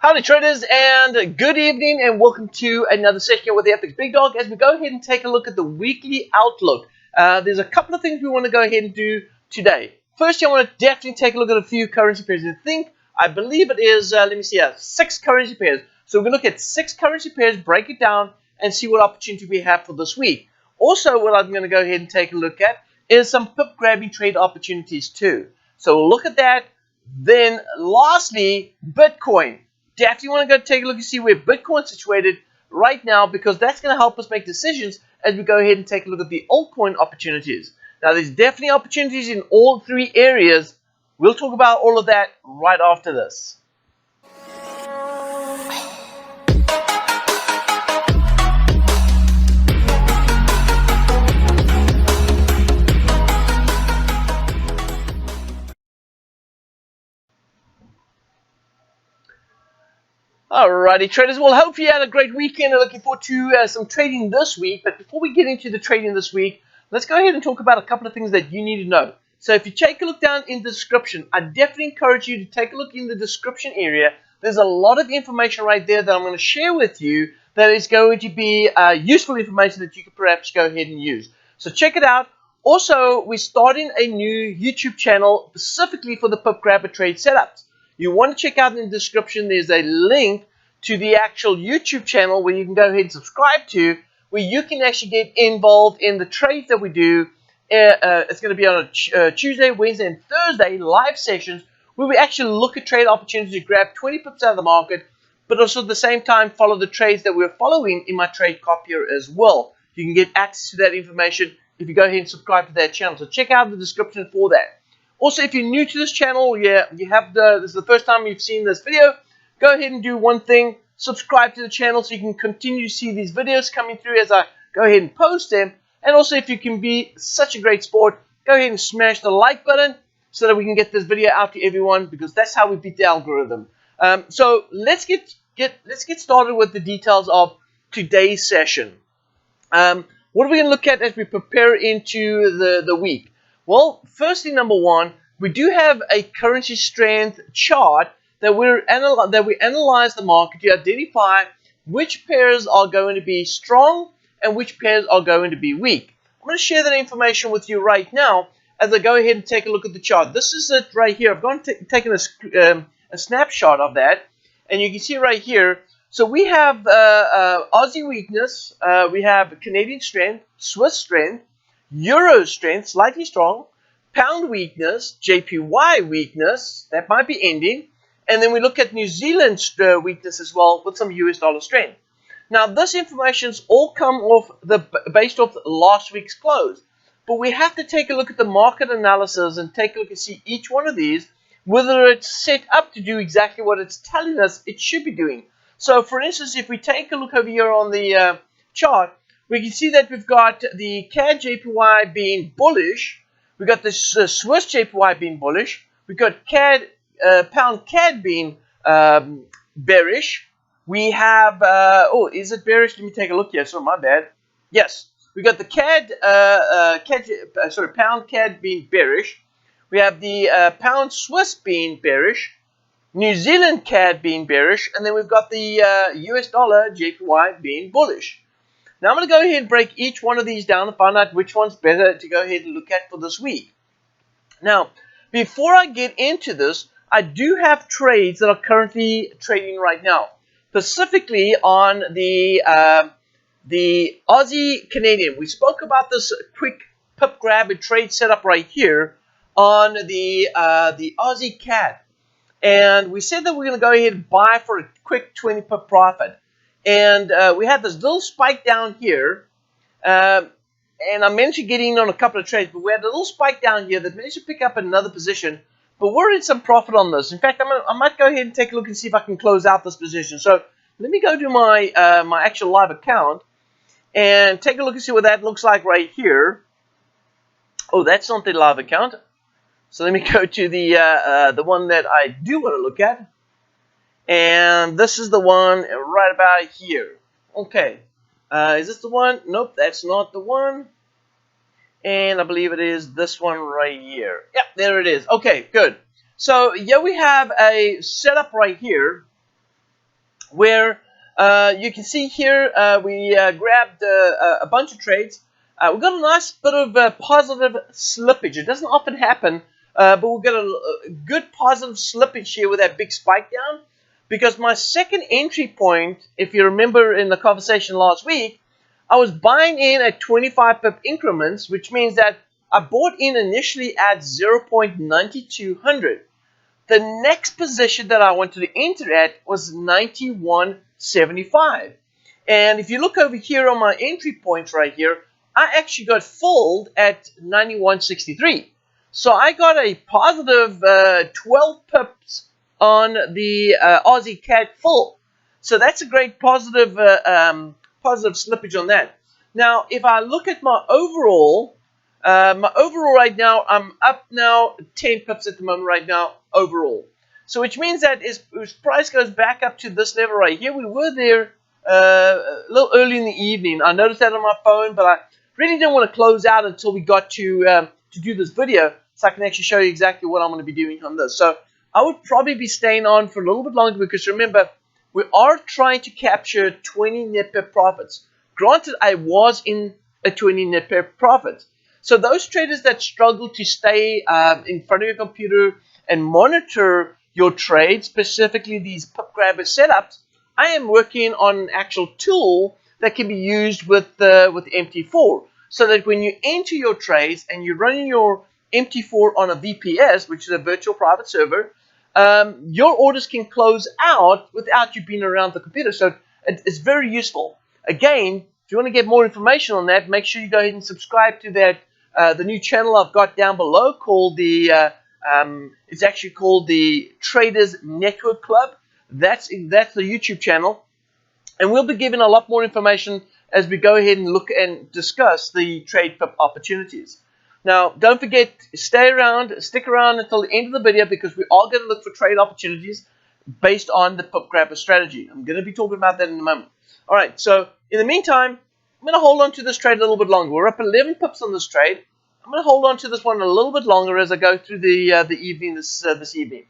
Howdy traders, and good evening, and welcome to another session with the FxBigDog as we go ahead and take a look at the weekly outlook. There's a couple of things we want to go ahead and do today. First, I want to definitely take a look at a few currency pairs. I believe it is, 6 currency pairs. So we're going to look at 6 currency pairs, break it down, and see what opportunity we have for this week. Also, what I'm going to go ahead and take a look at is some pip grabbing trade opportunities too. So we'll look at that. Then, lastly, Bitcoin. Definitely want to go take a look and see where Bitcoin's situated right now, because that's going to help us make decisions as we go ahead and take a look at the altcoin opportunities. Now, there's definitely opportunities in all 3 areas. We'll talk about all of that right after this. Alrighty traders, well, hope you had a great weekend and looking forward to some trading this week. But before we get into the trading this week, let's go ahead and talk about a couple of things that you need to know. So if you take a look down in the description, I definitely encourage you to take a look in the description area. There's a lot of information right there that I'm going to share with you that is going to be useful information that you could perhaps go ahead and use. So check it out. Also, we're starting a new YouTube channel specifically for the Pip Grabber trade setups. You want to check out in the description, there's a link to the actual YouTube channel where you can go ahead and subscribe to, where you can actually get involved in the trades that we do. It's going to be on a Tuesday, Wednesday, and Thursday live sessions where we actually look at trade opportunities to grab 20 pips out of the market, but also at the same time follow the trades that we're following in my trade copier as well. You can get access to that information if you go ahead and subscribe to that channel. So check out the description for that. Also, if you're new to this channel, this is the first time you've seen this video, go ahead and do one thing, subscribe to the channel so you can continue to see these videos coming through as I go ahead and post them. And also, if you can be such a great sport, go ahead and smash the like button so that we can get this video out to everyone, because that's how we beat the algorithm. So let's get started with the details of today's session. What are we going to look at as we prepare into the week? Well, firstly, number one, we do have a currency strength chart that we analyze the market to identify which pairs are going to be strong and which pairs are going to be weak. I'm going to share that information with you right now as I go ahead and take a look at the chart. This is it right here. I've gone taken a snapshot of that, and you can see right here. So we have Aussie weakness, we have Canadian strength, Swiss strength, Euro strength, slightly strong, pound weakness, JPY weakness, that might be ending, and then we look at New Zealand weakness as well with some US dollar strength. Now, this information's all come off based off last week's close, but we have to take a look at the market analysis and take a look and see each one of these, whether it's set up to do exactly what it's telling us it should be doing. So, for instance, if we take a look over here on the chart, we can see that we've got the CADJPY being bullish. We've got the Swiss JPY being bullish. We've got pound CAD being bearish. We have, is it bearish? Let me take a look here. Sorry, my bad. Yes, we got the pound CAD being bearish. We have the pound Swiss being bearish. New Zealand CAD being bearish. And then we've got the US dollar JPY being bullish. Now, I'm going to go ahead and break each one of these down and find out which one's better to go ahead and look at for this week. Now, before I get into this, I do have trades that are currently trading right now, specifically on the Aussie Canadian. We spoke about this quick pip grab and trade setup right here on the Aussie CAD. And we said that we're going to go ahead and buy for a quick 20 pip profit. And we had this little spike down here, and I managed to get in on a couple of trades, but we had a little spike down here that managed to pick up another position, but we're in some profit on this. In fact, I might go ahead and take a look and see if I can close out this position. So let me go to my my actual live account and take a look and see what that looks like right here. Oh, that's not the live account. So let me go to the one that I do want to look at. And this is the one right about here. Okay. Is this the one? Nope, that's not the one. And I believe it is this one right here. Yep, there it is. Okay, good. So here we have a setup right here. where you can see here we grabbed a bunch of trades. We got a nice bit of positive slippage. It doesn't often happen, but we got a good positive slippage here with that big spike down, because my second entry point, if you remember in the conversation last week, I was buying in at 25 pip increments, which means that I bought in initially at 0.9200. The next position that I wanted to enter at was 91.75. And if you look over here on my entry points right here, I actually got filled at 91.63. So I got a positive 12 pips on the Aussie CAD full. So that's a great positive positive slippage on that. Now, if I look at my overall right now, I'm up now 10 pips at the moment right now overall. So which means that as price goes back up to this level right here, we were there a little early in the evening. I noticed that on my phone, but I really didn't want to close out until we got to do this video, so I can actually show you exactly what I'm going to be doing on this. So I would probably be staying on for a little bit longer, because remember, we are trying to capture 20 net pip profits. Granted, I was in a 20 net pip profit. So those traders that struggle to stay in front of your computer and monitor your trades, specifically these Pip Grabber setups, I am working on an actual tool that can be used with MT4, so that when you enter your trades and you're running your MT4 on a VPS, which is a virtual private server, your orders can close out without you being around the computer. So it's very useful. Again, if you want to get more information on that, make sure you go ahead and subscribe to that the new channel I've got down below called it's actually called the Traders Network Club. That's the YouTube channel, and we'll be giving a lot more information as we go ahead and look and discuss the trade pip opportunities. Now, don't forget, stick around until the end of the video, because we are going to look for trade opportunities based on the Pip Grabber strategy. I'm going to be talking about that in a moment. All right, so in the meantime, I'm going to hold on to this trade a little bit longer. We're up 11 pips on this trade. I'm going to hold on to this one a little bit longer as I go through the evening this evening.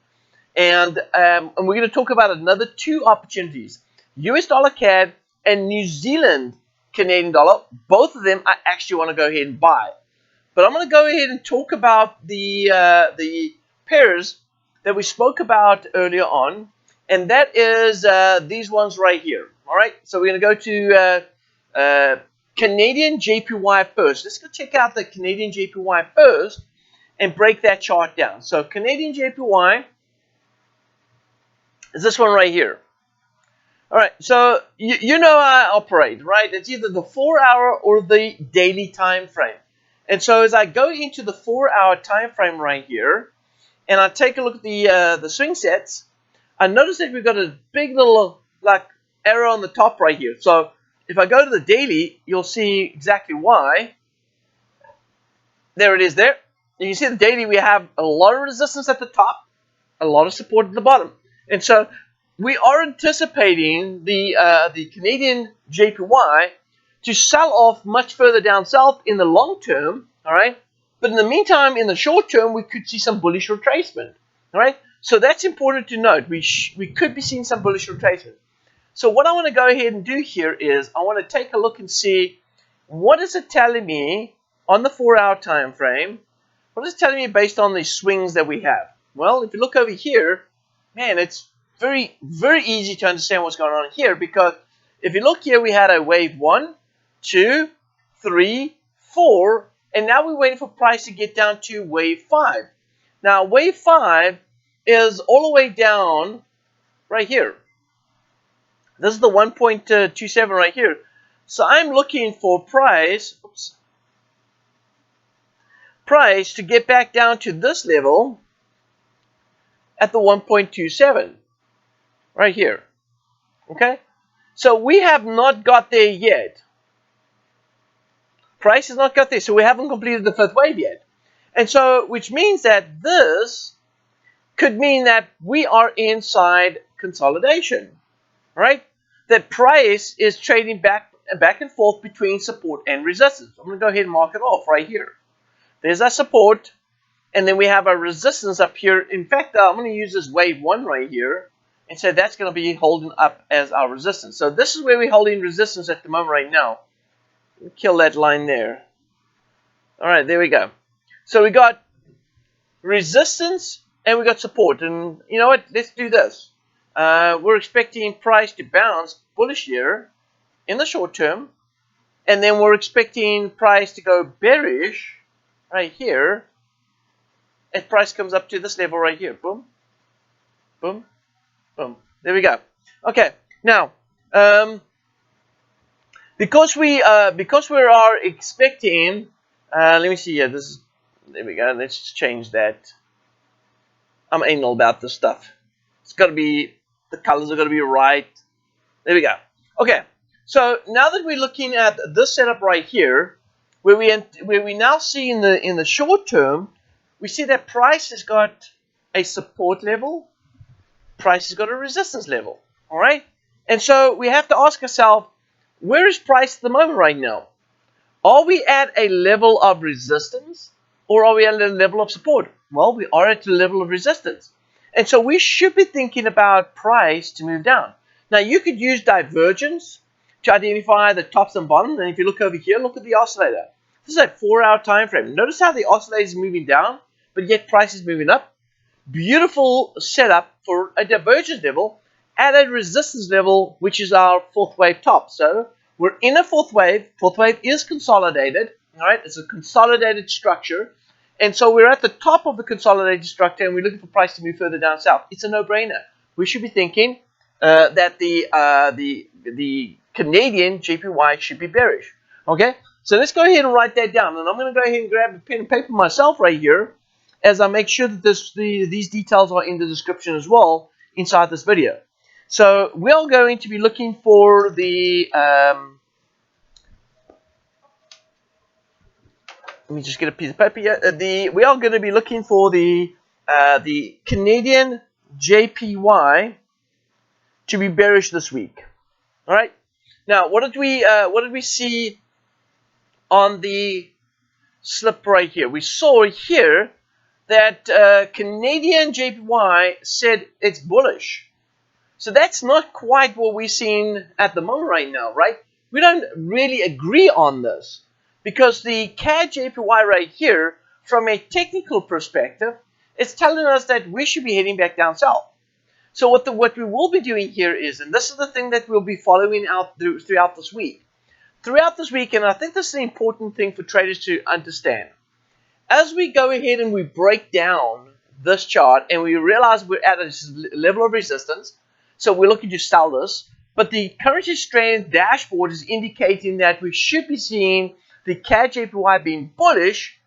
And we're going to talk about another two opportunities, US dollar CAD and New Zealand Canadian dollar. Both of them I actually want to go ahead and buy. But I'm going to go ahead and talk about the pairs that we spoke about earlier on, and that is these ones right here. All right, so we're going to go to Canadian JPY first. Let's go check out the Canadian JPY first and break that chart down. So Canadian JPY is this one right here. All right, so you know how I operate, right? It's either the 4-hour or the daily time frame. And so as I go into the 4-hour time frame right here, and I take a look at the swing sets, I notice that we've got a big little arrow on the top right here. So if I go to the daily, you'll see exactly why. There it is there. You can see the daily, we have a lot of resistance at the top, a lot of support at the bottom. And so we are anticipating the Canadian JPY to sell off much further down south in the long term, all right? But in the meantime, in the short term, we could see some bullish retracement, all right? So that's important to note. We could be seeing some bullish retracement. So what I want to go ahead and do here is I want to take a look and see what is it telling me on the 4-hour time frame. What is it telling me based on the swings that we have? Well, if you look over here, man, it's very, very easy to understand what's going on here, because if you look here, we had a wave 1, 2, 3, 4, and now we're waiting for price to get down to wave 5. Now, wave 5 is all the way down right here. This is the 1.27 right here. So I'm looking for price to get back down to this level at the 1.27 right here. Okay? So we have not got there yet. Price has not got there, so we haven't completed the 5th wave yet. And so, which means that this could mean that we are inside consolidation, right? That price is trading back and forth between support and resistance. I'm going to go ahead and mark it off right here. There's our support, and then we have our resistance up here. In fact, I'm going to use this wave 1 right here. and so that's going to be holding up as our resistance. So this is where we're holding resistance at the moment right now. Kill that line there. All right, there we go. So we got resistance and we got support. And you know what? Let's do this. We're expecting price to bounce bullish here in the short term. And then we're expecting price to go bearish right here. And price comes up to this level right here. Boom. Boom. Boom. There we go. Okay. Now, because we are expecting, let me see here. There we go. Let's change that. I'm anal about this stuff. It's got to be, the colors are going to be right. There we go. Okay. So now that we're looking at this setup right here, where we now see in the short term, we see that price has got a support level, price has got a resistance level. All right, and so we have to ask ourselves, where is price at the moment right now? Are we at a level of resistance, or are we at a level of support? Well, we are at a level of resistance, and so we should be thinking about price to move down. Now you could use divergence to identify the tops and bottoms. And if you look over here, look at the oscillator. This is a 4-hour time frame. Notice how the oscillator is moving down, but yet price is moving up. Beautiful setup for a divergence level at a resistance level, which is our fourth wave top. So we're in a fourth wave. Fourth wave is consolidated. All right, it's a consolidated structure. And so we're at the top of the consolidated structure, and we're looking for price to move further down south. It's a no-brainer. We should be thinking that the Canadian JPY should be bearish. Okay, so let's go ahead and write that down. And I'm going to go ahead and grab a pen and paper myself right here, as I make sure that these details are in the description as well inside this video. So we're going to be looking for the let me just get a piece of paper here. We are going to be looking for the Canadian JPY to be bearish this week. All right. Now, what did we see on the slip right here? We saw here that Canadian JPY said it's bullish. So that's not quite what we're seeing at the moment right now, right? We don't really agree on this, because the CADJPY right here, from a technical perspective, it's telling us that we should be heading back down south. So what we will be doing here is, and this is the thing that we'll be following out throughout this week. Throughout this week, and I think this is an important thing for traders to understand. As we go ahead and we break down this chart and we realize we're at a level of resistance, so we're looking to sell this, but the currency strength dashboard is indicating that we should be seeing the CADJPY being bullish,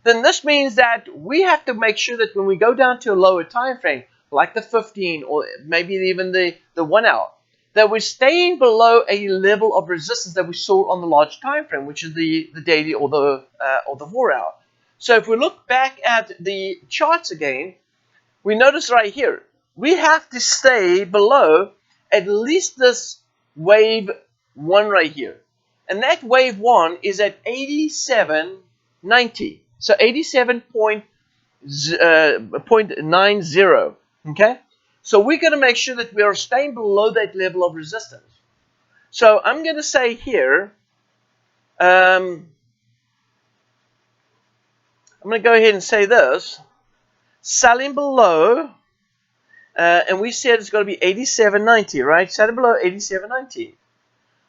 then this means that we have to make sure that when we go down to a lower time frame, like the 15 or maybe even the 1 hour, that we're staying below a level of resistance that we saw on the large time frame, which is the daily or the 4 hour. So if we look back at the charts again, we notice right here, we have to stay below at least this wave 1 right here. And that wave 1 is at 87.90. So 87.90. Okay? So we're going to make sure that we are staying below that level of resistance. So I'm going to say here, I'm going to go ahead and say this. Selling below, and we said it's going to be 87.90, right? Selling below 87.90.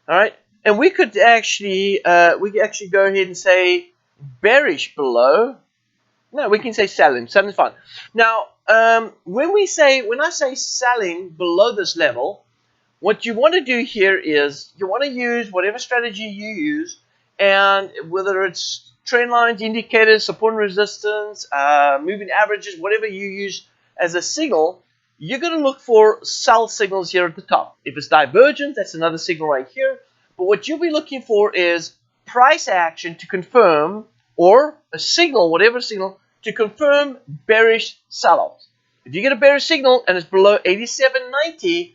All right? And we could actually go ahead and say bearish below. No, we can say selling. Selling's fine. Now, when I say selling below this level, what you want to do here is you want to use whatever strategy you use, and whether it's trend lines, indicators, support and resistance, moving averages, whatever you use as a signal, you're going to look for sell signals here at the top. If it's divergence, that's another signal right here. But what you'll be looking for is price action to confirm, or a signal, whatever signal, to confirm bearish sell-offs. If you get a bearish signal and it's below 87.90,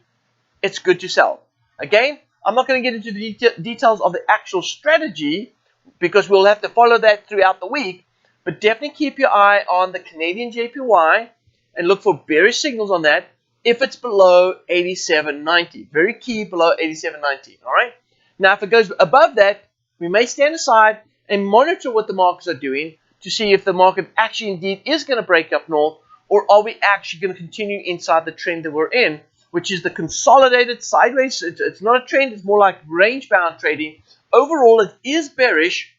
it's good to sell. Again, I'm not going to get into the details of the actual strategy, because we'll have to follow that throughout the week. But definitely keep your eye on the Canadian JPY and look for bearish signals on that. if it's below 87.90. Very key, below 87.90. All right. Now, if it goes above that, we may stand aside and monitor what the markets are doing to see if the market actually indeed is going to break up north, or are we actually going to continue inside the trend that we're in, which is the consolidated sideways. It's not a trend. It's more like range-bound trading. Overall, it is bearish,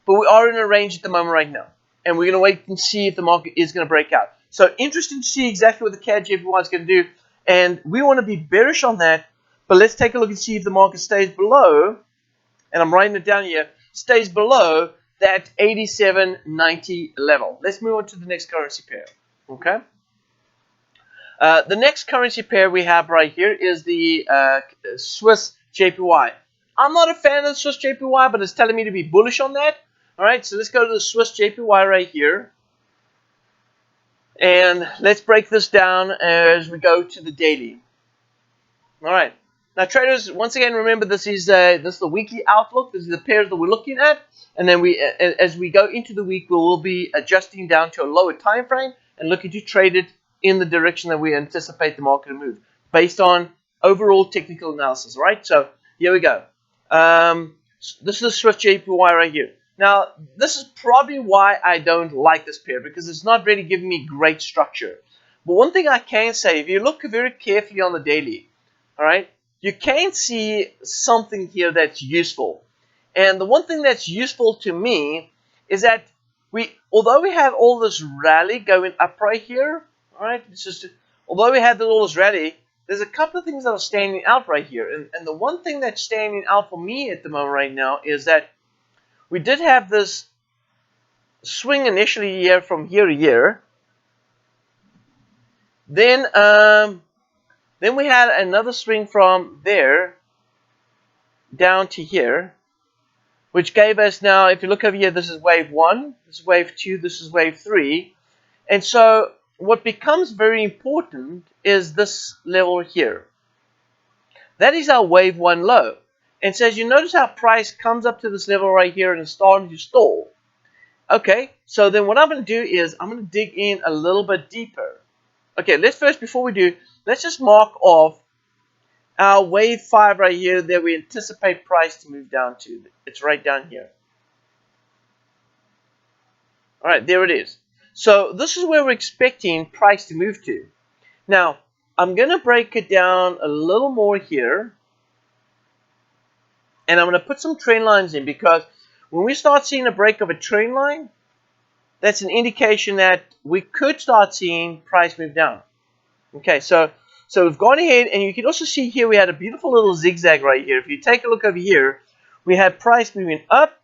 but we are in a range at the moment right now. And we're going to wait and see if the market is going to break out. So interesting to see exactly what the CADJPY is going to do. And we want to be bearish on that. But let's take a look and see if the market stays below. And I'm writing it down here. Stays below that 87.90 level. Let's move on to the next currency pair. Okay. The next currency pair we have right here is the Swiss JPY. I'm not a fan of the Swiss JPY, but it's telling me to be bullish on that. All right, so let's go to the Swiss JPY right here. And let's break this down as we go to the daily. All right. Now, traders, once again, remember this is the weekly outlook. This is the pairs that we're looking at. And then as we go into the week, we will be adjusting down to a lower time frame and looking to trade it in the direction that we anticipate the market to move based on overall technical analysis. Right? So here we go. This is the Swiss JPY right here. Now, this is probably why I don't like this pair, because it's not really giving me great structure. But one thing I can say, if you look very carefully on the daily, all right, you can see something here that's useful. And the one thing that's useful to me is that although we have all this rally going up right here, all right, although we have all this rally, there's a couple of things that are standing out right here. And the one thing that's standing out for me at the moment right now is that we did have this swing initially here from here to here. Then we had another swing from there down to here, which gave us now, if you look over here, this is wave 1, this is wave 2, this is wave 3. And so what becomes very important is this level here. That is our wave 1 low. And so as you notice how price comes up to this level right here and is starting to stall. Okay, so then what I'm going to do is I'm going to dig in a little bit deeper. Okay, before we do, let's just mark off our wave 5 right here that we anticipate price to move down to. It's right down here. All right, there it is. So this is where we're expecting price to move to. Now, I'm going to break it down a little more here. And I'm going to put some trend lines in, because when we start seeing a break of a trend line, that's an indication that we could start seeing price move down. Okay, so we've gone ahead, and you can also see here we had a beautiful little zigzag right here. If you take a look over here, we had price moving up,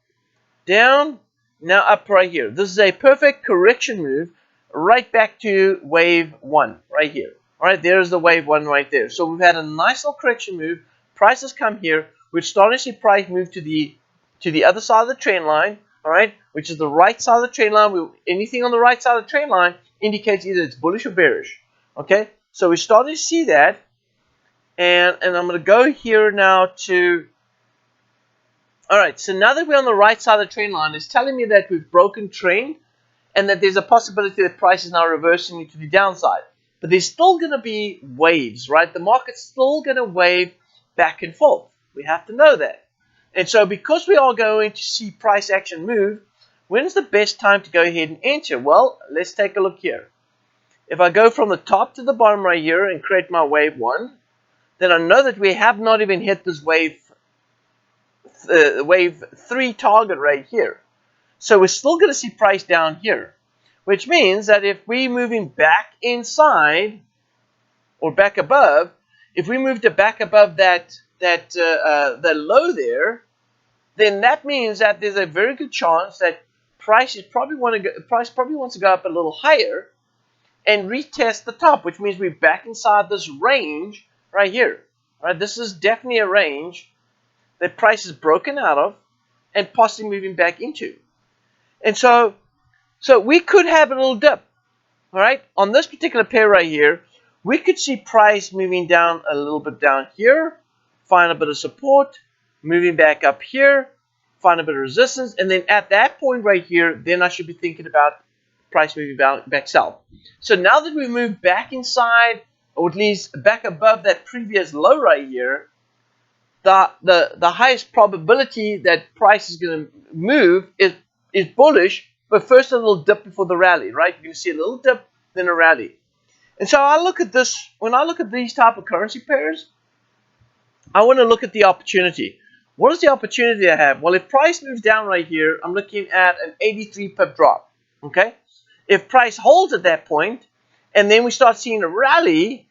down, now up right here. This is a perfect correction move right back to wave 1 right here. All right, there's the wave 1 right there. So we've had a nice little correction move. Price has come here. We're starting to see price move to the other side of the trend line, all right, which is the right side of the trend line. Anything on the right side of the trend line indicates either it's bullish or bearish. Okay, so we're starting to see that, and I'm going to go here now to. All right, so now that we're on the right side of the trend line, it's telling me that we've broken trend, and that there's a possibility that price is now reversing to the downside. But there's still going to be waves, right? The market's still going to wave back and forth. We have to know that. And so because we are going to see price action move, when's the best time to go ahead and enter? Well, let's take a look here. If I go from the top to the bottom right here and create my wave 1, then I know that we have not even hit this wave 3 target right here. So we're still going to see price down here, which means that if we're moving back inside or back above, if we move to back above that low there, then that means that there's a very good chance that price probably wants to go up a little higher and retest the top, which means we're back inside this range right here. All right, this is definitely a range that price is broken out of and possibly moving back into. And so we could have a little dip. All right, on this particular pair right here, we could see price moving down a little bit down here, find a bit of support, moving back up here, find a bit of resistance, and then at that point right here, then I should be thinking about price moving back south. So now that we move back inside or at least back above that previous low right here, the highest probability that price is going to move is bullish, but first a little dip before the rally, right? You're going to see a little dip, then a rally. And so I look at this, when I look at these type of currency pairs, I want to look at the opportunity. What is the opportunity I have? Well, if price moves down right here, I'm looking at an 83 pip drop, okay? If price holds at that point, and then we start seeing a rally,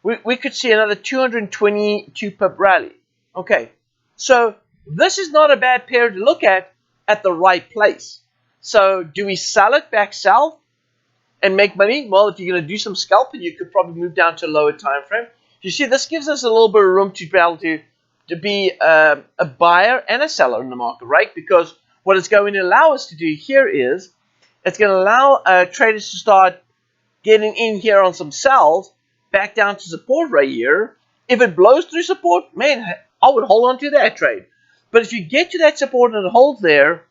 we could see another 222 pip rally. Okay, so this is not a bad pair to look at the right place. So do we sell it back south and make money? Well, if you're going to do some scalping, you could probably move down to a lower time frame. You see, this gives us a little bit of room to be able to be a buyer and a seller in the market, right? Because what it's going to allow us to do here is it's going to allow traders to start getting in here on some sells back down to support right here. If it blows through support, man, I would hold on to that trade. But if you get to that support and it holds there,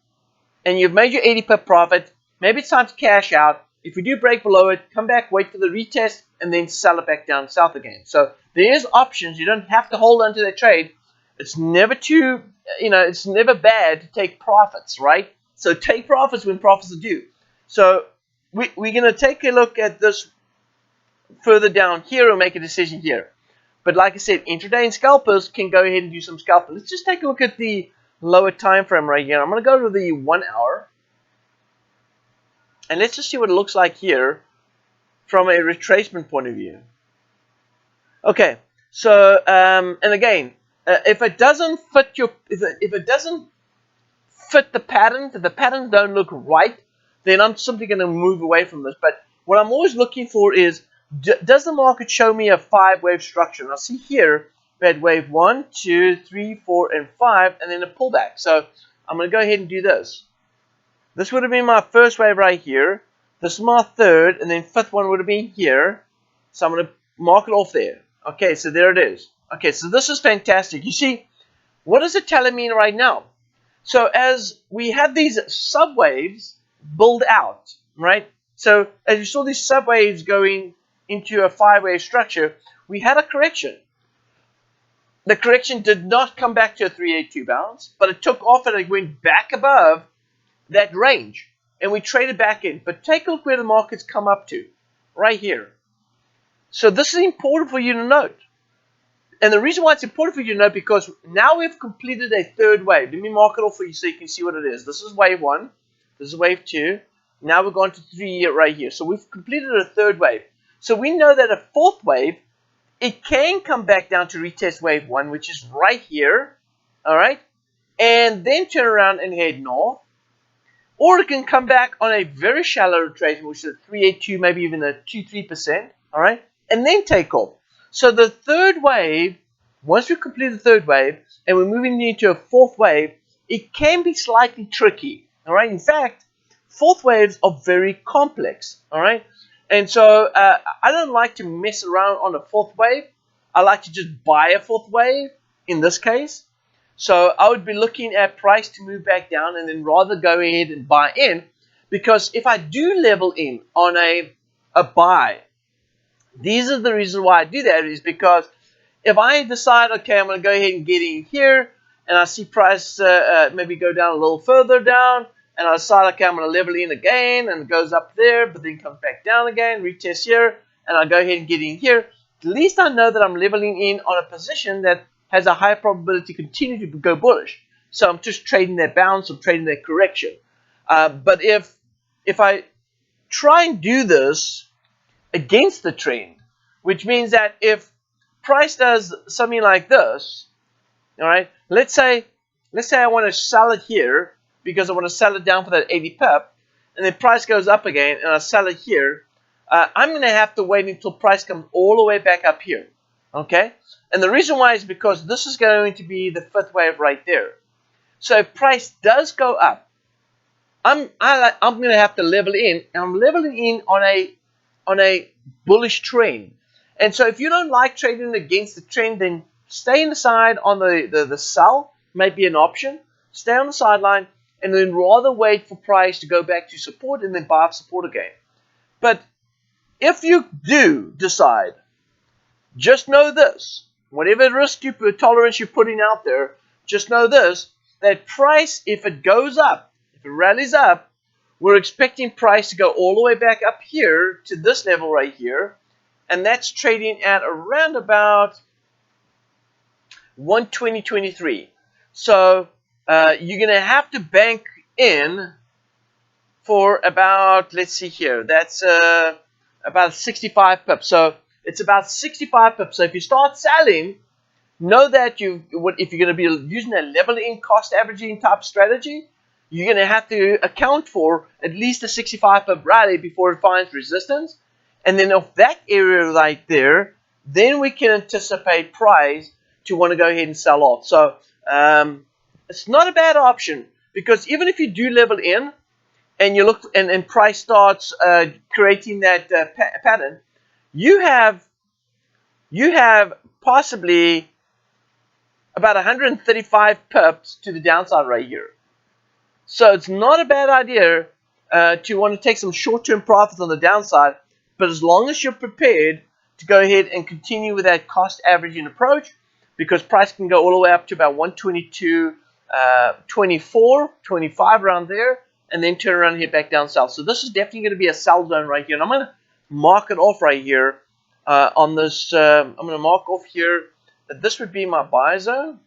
and you've made your 80 pip profit, maybe it's time to cash out. If we do break below it, come back, wait for the retest, and then sell it back down south again. So there's options. You don't have to hold on to that trade. It's never too, it's never bad to take profits, right? So take profits when profits are due. So we're going to take a look at this further down here and make a decision here. But like I said, intraday and scalpers can go ahead and do some scalping. Let's just take a look at the lower time frame right here. I'm going to go to the 1 hour. And let's just see what it looks like here from a retracement point of view. Okay, so and again, if it doesn't fit if it doesn't fit the pattern, if the patterns don't look right, then I'm simply going to move away from this. But what I'm always looking for is, does the market show me a 5-wave structure? And I see here we had wave 1, 2, 3, 4, and 5, and then a pullback. So I'm going to go ahead and do this. This would have been my first wave right here. This is my third, and then fifth one would have been here. So I'm going to mark it off there. Okay, so there it is. Okay, so this is fantastic. You see, what is it telling me right now? So as we have these subwaves build out, right? So as you saw these subwaves going into a 5-wave structure, we had a correction. The correction did not come back to a 382 bounce, but it took off and it went back above that range, and we traded back in. But take a look where the market's come up to, right here. So this is important for you to note. And the reason why it's important for you to note, because now we've completed a third wave. Let me mark it off for you so you can see what it is. This is wave 1. This is wave 2. Now we're going to 3 right here. So we've completed a third wave. So we know that a fourth wave, it can come back down to retest wave 1, which is right here. All right. And then turn around and head north. Or it can come back on a very shallow retracement, which is a 382, maybe even a 2-3%, all right, and then take off. So the third wave, once we complete the third wave and we're moving into a fourth wave, it can be slightly tricky, all right. In fact, fourth waves are very complex, all right. And so I don't like to mess around on a fourth wave. I like to just buy a fourth wave in this case. So I would be looking at price to move back down and then rather go ahead and buy in, because if I do level in on a buy, these are the reasons why I do that, is because if I decide, okay, I'm going to go ahead and get in here and I see price maybe go down a little further down, and I decide, okay, I'm going to level in again, and it goes up there but then comes back down again, retest here, and I go ahead and get in here, at least I know that I'm leveling in on a position that has a high probability to continue to go bullish. So I'm just trading that bounce or trading that correction. But if I try and do this against the trend, which means that if price does something like this, all right, let's say I want to sell it here because I want to sell it down for that 80 pip, and then price goes up again and I sell it here, I'm going to have to wait until price comes all the way back up here. Okay, and the reason why is because this is going to be the fifth wave right there. So if price does go up, I'm going to have to level in, and I'm leveling in on a bullish trend. And so if you don't like trading against the trend, then stay on the side on the sell might be an option. Stay on the sideline and then rather wait for price to go back to support and then buy up support again. But if you do decide just know this. Whatever risk tolerance you're putting out there, just know this, that price, if it goes up, if it rallies up, we're expecting price to go all the way back up here to this level right here, and that's trading at around about 120.23. So you're going to have to bank in for about, let's see here, that's about 65 pips. So it's about 65 pips. So if you start selling, know that if you're going to be using a level-in cost averaging type strategy, you're going to have to account for at least a 65 pip rally before it finds resistance. And then of that area right there, then we can anticipate price to want to go ahead and sell off. So it's not a bad option, because even if you do level in and you look and price starts creating that pattern, you have possibly about 135 pips to the downside right here. So it's not a bad idea to want to take some short-term profits on the downside, but as long as you're prepared to go ahead and continue with that cost averaging approach, because price can go all the way up to about 122, 24, 25 around there, and then turn around and hit back down south. So this is definitely going to be a sell zone right here, and I'm going to mark it off right here on this. I'm going to mark off here that this would be my buy zone.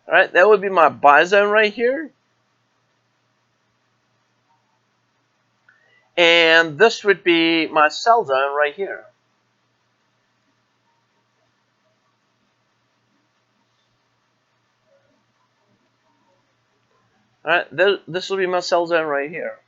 All right, that would be my buy zone right here. And this would be my sell zone right here. All right, this will be my sell zone right here.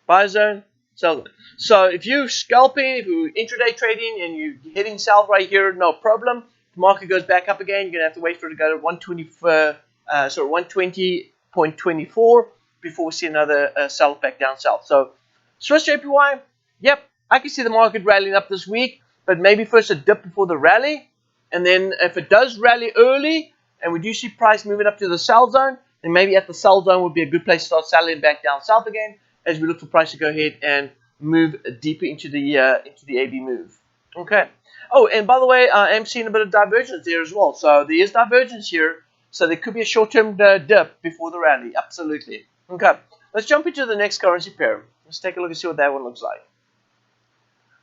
Buy zone, sell zone. So if you're scalping, if you're intraday trading and you're hitting south right here, no problem. If the market goes back up again, you're going to have to wait for it to go to 120.24 before we see another sell back down south. So Swiss JPY, yep, I can see the market rallying up this week, but maybe first a dip before the rally. And then if it does rally early and we do see price moving up to the sell zone, then maybe at the sell zone would be a good place to start selling back down south again, as we look for price to go ahead and move deeper into the AB move. Okay. Oh, and by the way, I am seeing a bit of divergence there as well. So there is divergence here. So there could be a short-term dip before the rally. Absolutely. Okay. Let's jump into the next currency pair. Let's take a look and see what that one looks like.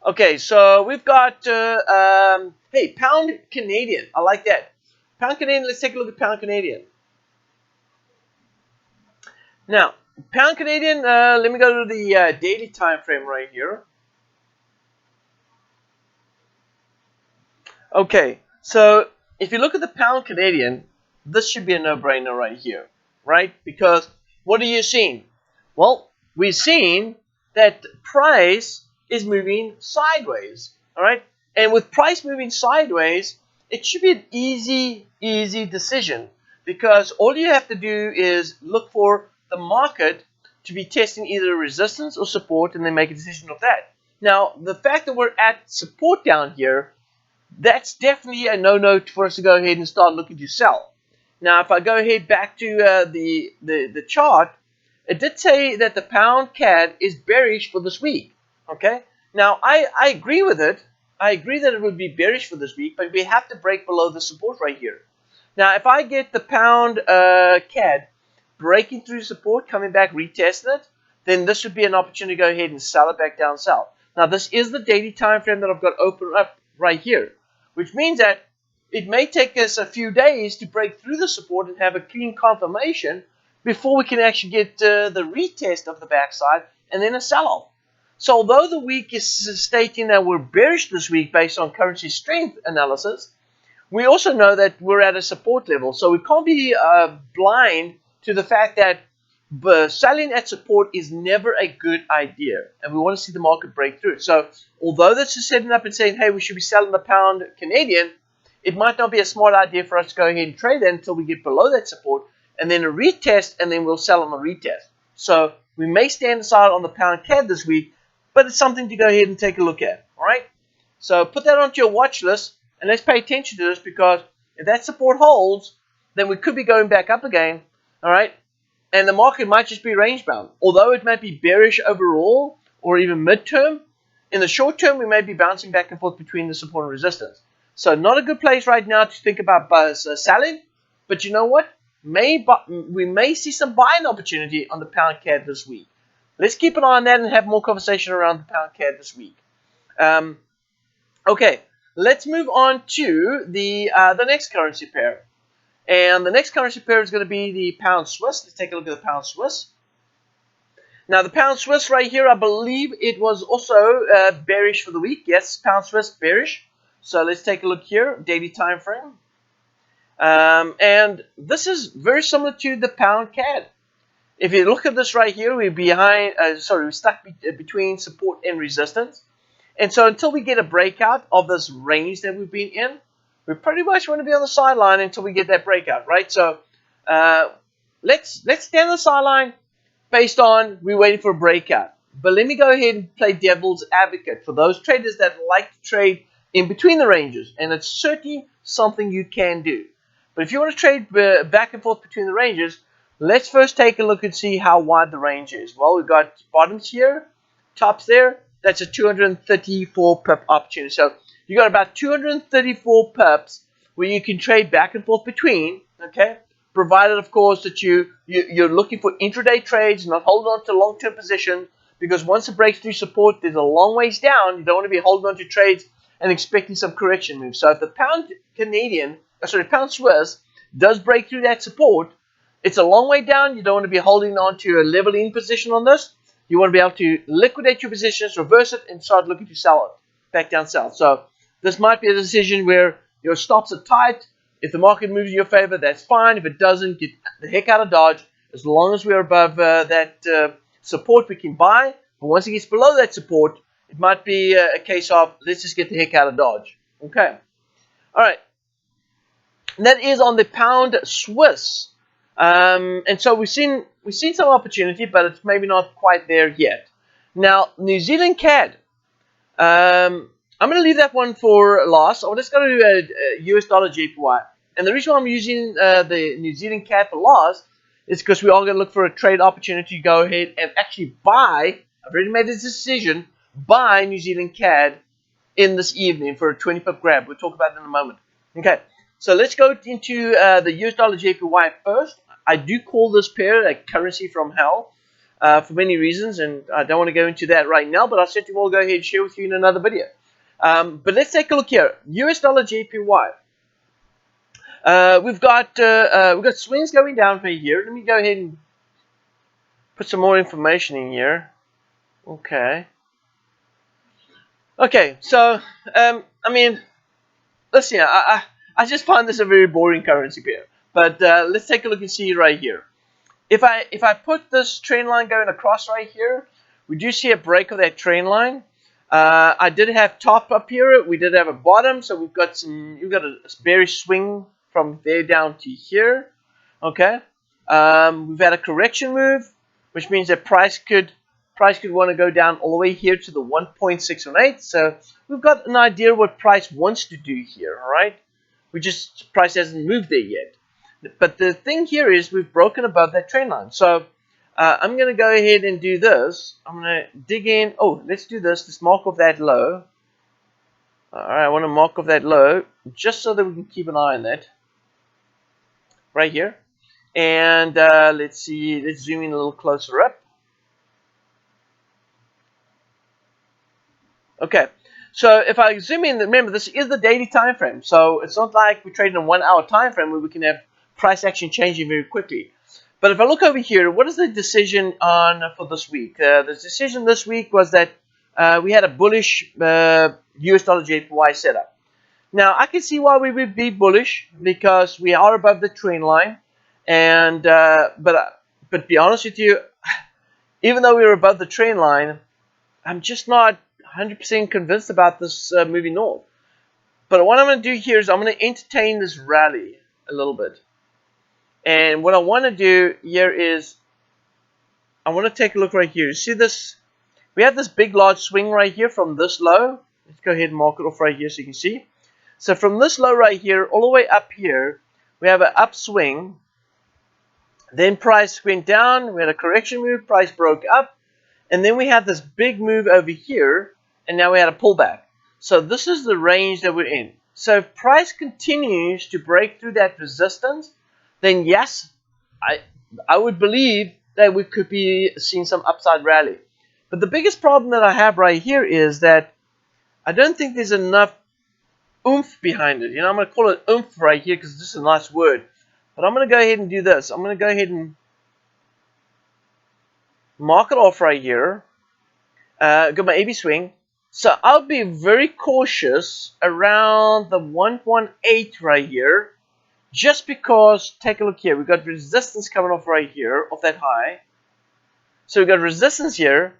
Okay, so we've got, hey, Pound Canadian. I like that. Pound Canadian, let's take a look at Pound Canadian. Now, Pound Canadian, let me go to the daily time frame right here. Okay, so if you look at the Pound Canadian, this should be a no-brainer right here, right? Because what are you seeing? Well, we're seeing that price is moving sideways, all right? And with price moving sideways, it should be an easy decision, because all you have to do is look for the market to be testing either resistance or support, and then make a decision of that. Now, the fact that we're at support down here, that's definitely a no-no for us to go ahead and start looking to sell. Now, if I go ahead back to the chart, it did say that the pound CAD is bearish for this week. Okay. Now, I agree with it. I agree that it would be bearish for this week, but we have to break below the support right here. Now, if I get the pound CAD breaking through support, coming back, retesting it, then this would be an opportunity to go ahead and sell it back down south. Now, this is the daily time frame that I've got open up right here, which means that it may take us a few days to break through the support and have a clean confirmation before we can actually get the retest of the backside and then a sell-off. So although the week is stating that we're bearish this week based on currency strength analysis, we also know that we're at a support level. So we can't be blind to the fact that selling at support is never a good idea. And we want to see the market break through. So although this is setting up and saying, hey, we should be selling the pound Canadian, it might not be a smart idea for us to go ahead and trade that until we get below that support, and then a retest, and then we'll sell on the retest. So we may stand aside on the pound CAD this week, but it's something to go ahead and take a look at. All right. So put that onto your watch list, and let's pay attention to this, because if that support holds, then we could be going back up again. All right. And the market might just be range bound. Although it might be bearish overall or even midterm, in the short term we may be bouncing back and forth between the support and resistance. So not a good place right now to think about selling. But you know what? We may see some buying opportunity on the pound CAD this week. Let's keep an eye on that and have more conversation around the pound CAD this week. Okay, let's move on to the next currency pair. And the next currency pair is going to be the pound Swiss. Let's take a look at the pound Swiss. Now, the pound Swiss right here, I believe it was also bearish for the week. Yes, pound Swiss bearish. So let's take a look here, daily time frame. And this is very similar to the pound CAD. If you look at this right here, we're stuck between support and resistance. And so until we get a breakout of this range that we've been in, we pretty much want to be on the sideline until we get that breakout, right? So let's stand on the sideline based on we're waiting for a breakout. But let me go ahead and play devil's advocate for those traders that like to trade in between the ranges. And it's certainly something you can do. But if you want to trade back and forth between the ranges, let's first take a look and see how wide the range is. Well, we've got bottoms here, tops there. That's a 234 pip opportunity. So you got about 234 pips where you can trade back and forth between, okay? Provided, of course, that you're looking for intraday trades, not holding on to long-term position, because once it breaks through support, there's a long ways down. You don't want to be holding on to trades and expecting some correction moves. So if the pound Swiss does break through that support, it's a long way down. You don't want to be holding on to a level in position on this. You want to be able to liquidate your positions, reverse it, and start looking to sell it, back down south. So this might be a decision where your stops are tight. If the market moves in your favor, that's fine. If it doesn't, get the heck out of Dodge. As long as we're above that support, we can buy. But once it gets below that support, it might be a case of let's just get the heck out of Dodge. Okay. All right. And that is on the pound Swiss. And so we've seen some opportunity, but it's maybe not quite there yet. Now, New Zealand CAD. I'm going to leave that one for last. Let's go to US dollar JPY. And the reason why I'm using the New Zealand CAD for last is because we are going to look for a trade opportunity to go ahead and actually buy. I've already made this decision. Buy New Zealand CAD in this evening for a 20 pip grab. We'll talk about it in a moment. Okay. So let's go into the US dollar JPY first. I do call this pair a currency from hell for many reasons, and I don't want to go into that right now, but I certainly will go ahead and share with you in another video. But let's take a look here. US dollar JPY. We've got swings going down right here. Let me go ahead and put some more information in here. Okay. Okay. So I mean, listen, I just find this a very boring currency pair. But let's take a look and see right here. If I put this trend line going across right here, we do see a break of that trend line. I did have top up here. We did have a bottom, so we've got a bearish swing from there down to here. Okay. We've had a correction move, which means that price could want to go down all the way here to the 1.618. So we've got an idea of what price wants to do here. All right. Price hasn't moved there yet. But the thing here is we've broken above that trend line. So I'm going to go ahead and do this. I'm going to dig in. Oh, let's do this. Let's mark off that low. All right, I want to mark off that low just so that we can keep an eye on that. Right here. And let's see. Let's zoom in a little closer up. Okay. So if I zoom in, remember this is the daily time frame. So it's not like we're trading a 1 hour time frame where we can have price action changing very quickly. But if I look over here, what is the decision on for this week? The decision this week was that we had a bullish US dollar JPY setup. Now I can see why we would be bullish because we are above the trend line, and but to be honest with you, even though we were above the trend line, I'm just not 100% convinced about this moving north. But what I'm going to do here is I'm going to entertain this rally a little bit. And what I want to do here is I want to take a look right here. You see this? We have this big large swing right here from this low. Let's go ahead and mark it off right here so you can see. So from this low right here all the way up here, we have an upswing Then price went down, we had a correction move, price broke up, and then we had this big move over here, and now we had a pullback. So this is the range that we're in. So if price continues to break through that resistance, then yes, I would believe that we could be seeing some upside rally. But the biggest problem that I have right here is that I don't think there's enough oomph behind it. You know, I'm going to call it oomph right here because it's just a nice word. But I'm going to go ahead and do this. I'm going to go ahead and mark it off right here. Got my AB swing. So I'll be very cautious around the 118 right here. Just because, take a look here. We've got resistance coming off right here, off that high. So we've got resistance here.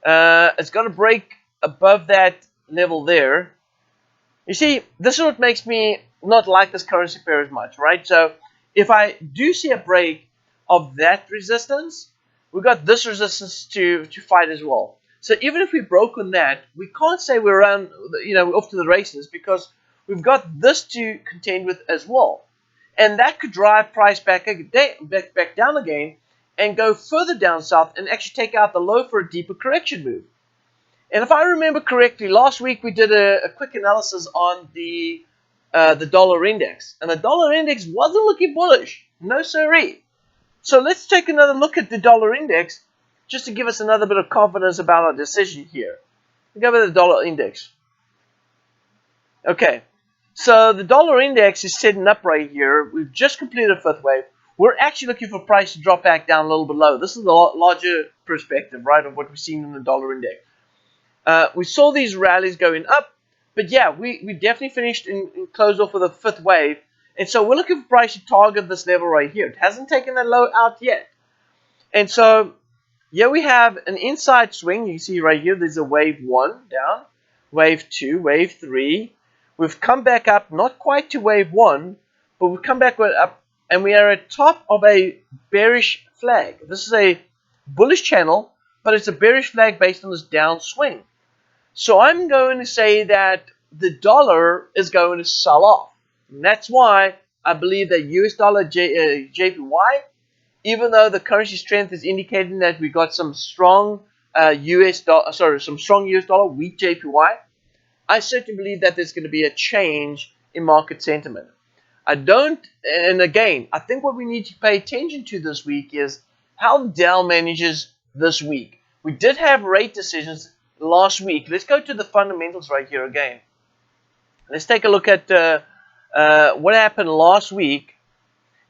It's got to break above that level there. You see, this is what makes me not like this currency pair as much, right? So if I do see a break of that resistance, we've got this resistance to fight as well. So even if we broke on that, we can't say we're around, you know, off to the races because we've got this to contend with as well. And that could drive price back down again and go further down south and actually take out the low for a deeper correction move. And if I remember correctly, last week we did a quick analysis on the dollar index. And the dollar index wasn't looking bullish. No siree. So let's take another look at the dollar index just to give us another bit of confidence about our decision here. We go with the dollar index. Okay. So the dollar index is setting up right here. We've just completed a fifth wave. We're actually looking for price to drop back down a little below. This is the larger perspective, right, of what we've seen in the dollar index. We saw these rallies going up, but yeah, we definitely finished and closed off with a fifth wave. And so we're looking for price to target this level right here. It hasn't taken that low out yet. And so here we have an inside swing. You can see right here, there's a wave 1 down, wave 2, wave 3. We've come back up, not quite to wave 1, but we've come back up, and we are at top of a bearish flag. This is a bullish channel, but it's a bearish flag based on this downswing. So I'm going to say that the dollar is going to sell off. And that's why I believe that US dollar JPY, even though the currency strength is indicating that we got some strong US dollar, weak JPY, I certainly believe that there's going to be a change in market sentiment. And again, I think what we need to pay attention to this week is how Dow manages this week. We did have rate decisions last week. Let's go to the fundamentals right here again. Let's take a look at what happened last week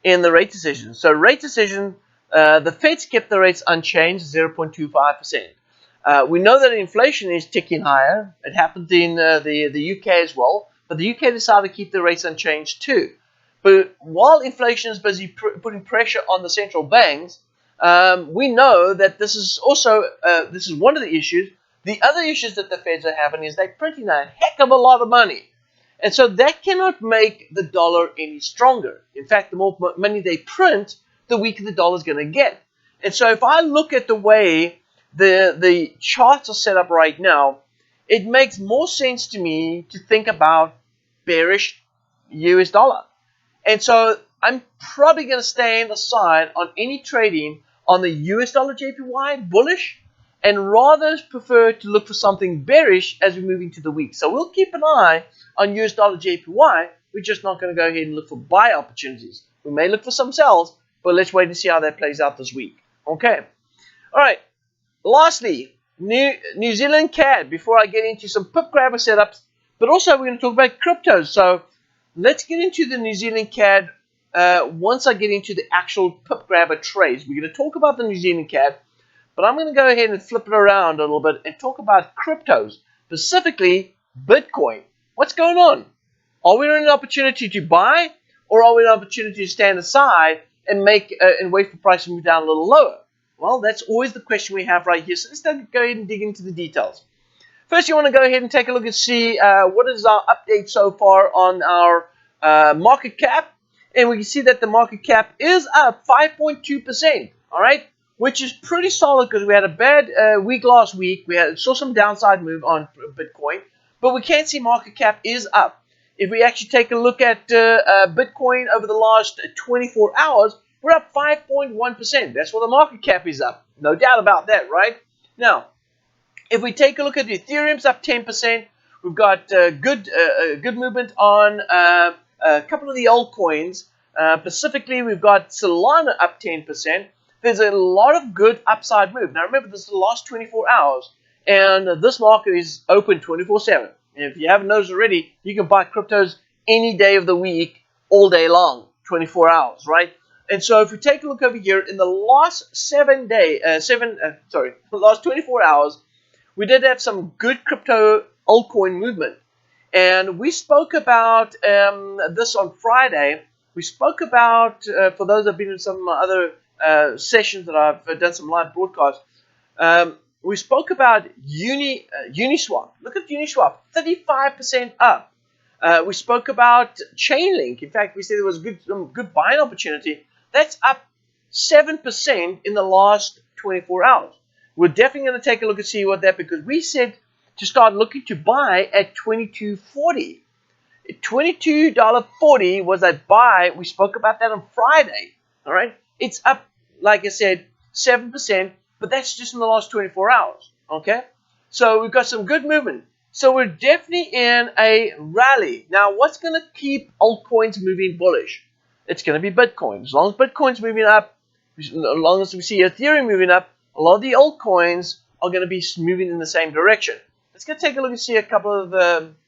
in the rate decision. So rate decision, the Feds kept the rates unchanged, 0.25%. We know that inflation is ticking higher. It happened in the UK as well, but the UK decided to keep the rates unchanged too. But while inflation is busy putting pressure on the central banks, we know that this is also this is one of the issues. The other issues that the Feds are having is they're printing a heck of a lot of money. And so that cannot make the dollar any stronger. In fact, the more money they print, the weaker the dollar is going to get. And so if I look at the way the charts are set up right now, it makes more sense to me to think about bearish US dollar. And so I'm probably going to stand aside on any trading on the US dollar JPY bullish, and rather prefer to look for something bearish as we move into the week. So we'll keep an eye on US dollar JPY. We're just not going to go ahead and look for buy opportunities. We may look for some sells, but let's wait and see how that plays out this week. Okay. All right. Lastly, New Zealand CAD, before I get into some Pip Grabber setups, but also we're going to talk about cryptos. So let's get into the New Zealand CAD once I get into the actual Pip Grabber trades. We're going to talk about the New Zealand CAD, but I'm going to go ahead and flip it around a little bit and talk about cryptos, specifically Bitcoin. What's going on? Are we in an opportunity to buy, or are we in an opportunity to stand aside and wait for price to move down a little lower? Well, that's always the question we have right here. So let's go ahead and dig into the details. First, you want to go ahead and take a look and see what is our update so far on our market cap. And we can see that the market cap is up 5.2%, all right, which is pretty solid because we had a bad week last week. We saw some downside move on Bitcoin, but we can see market cap is up. If we actually take a look at Bitcoin over the last 24 hours, We're up 5.1%. That's what the market cap is up. No doubt about that, right? Now, if we take a look at Ethereum's up 10%. We've got good movement on a couple of the altcoins. Specifically, we've got Solana up 10%. There's a lot of good upside move. Now, remember, this is the last 24 hours, and this market is open 24/7. And if you haven't noticed already, you can buy cryptos any day of the week, all day long, 24 hours, right? And so if we take a look over here, in the last the last 24 hours, we did have some good crypto altcoin movement. And we spoke about this on Friday. We spoke about, for those that have been in some other sessions that I've done some live broadcasts, we spoke about Uniswap. Look at Uniswap, 35% up. We spoke about Chainlink. In fact, we said there was some good buying opportunity. That's up 7% in the last 24 hours. We're definitely going to take a look and see what that, because we said to start looking to buy at $22.40. $22.40 was a buy. We spoke about that on Friday. All right, it's up, like I said, 7%, but that's just in the last 24 hours. Okay, so we've got some good movement. So we're definitely in a rally. Now, what's going to keep altcoins moving bullish? It's going to be Bitcoin. As long as Bitcoin's moving up, as long as we see Ethereum moving up, a lot of the altcoins are going to be moving in the same direction. Let's go take a look and see a couple of,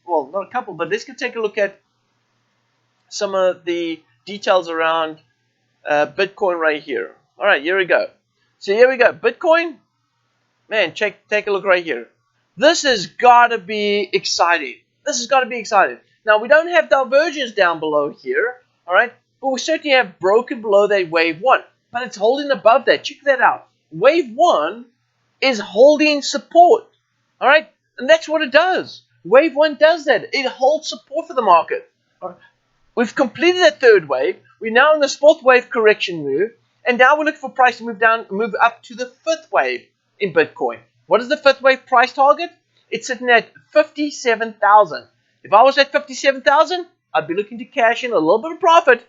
well, not a couple, but let's go take a look at some of the details around Bitcoin right here. All right, here we go. So here we go. Bitcoin, man, take a look right here. This has got to be exciting. This has got to be exciting. Now, we don't have divergence down below here, all right, but we certainly have broken below that wave 1, but it's holding above that. Check that out. Wave 1 is holding support, all right, and that's what it does. Wave 1 does that. It holds support for the market. All right. We've completed that third wave. We're now in this fourth wave correction move, and now we're looking for price to move up to the fifth wave in Bitcoin. What is the fifth wave price target? It's sitting at 57,000. If I was at 57,000, I'd be looking to cash in a little bit of profit,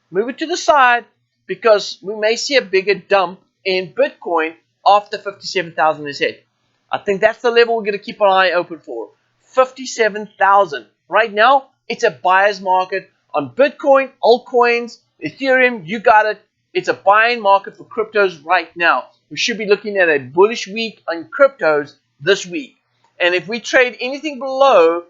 move it to the side, because we may see a bigger dump in Bitcoin after 57,000 is hit. I think that's the level we're going to keep an eye open for. 57,000. Right now, it's a buyer's market on Bitcoin, altcoins, Ethereum. You got it. It's a buying market for cryptos right now. We should be looking at a bullish week on cryptos this week. And if we trade anything below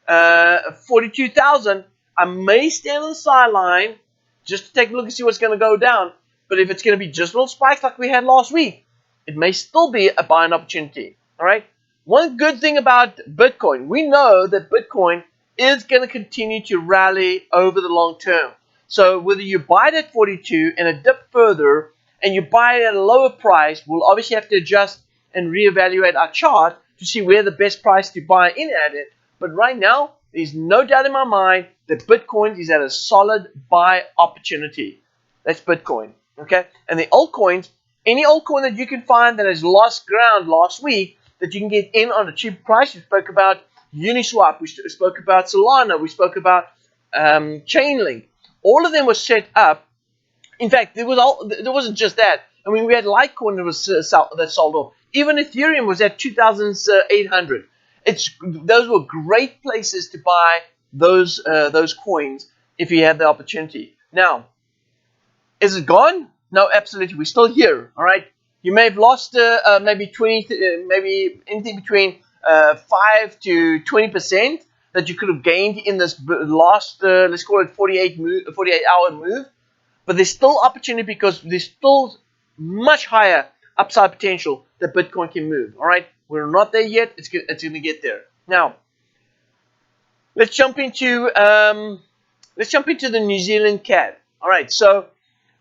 42,000, I may stand on the sideline just to take a look and see what's going to go down. But if it's going to be just little spikes like we had last week, it may still be a buying opportunity. All right. One good thing about Bitcoin, we know that Bitcoin is going to continue to rally over the long term. So whether you buy it at 42 and a dip further, and you buy it at a lower price, we'll obviously have to adjust and reevaluate our chart to see where the best price to buy in at it. But right now, there's no doubt in my mind that Bitcoin is at a solid buy opportunity. That's Bitcoin. Okay. And the altcoins, any altcoin that you can find that has lost ground last week, that you can get in on a cheap price. We spoke about Uniswap. We spoke about Solana. We spoke about Chainlink. All of them were set up. In fact, there wasn't just that. I mean, we had Litecoin that sold off. Even Ethereum was at 2,800. Those were great places to buy those coins if you had the opportunity. Now, is it gone? No, absolutely. We're still here. All right. You may have lost maybe anything between 5 to 20% that you could have gained in this last, let's call it 48-hour move. But there's still opportunity because there's still much higher upside potential that Bitcoin can move. All right, we're not there yet. It's going to get there. Now, let's jump into the New Zealand CAD. All right, so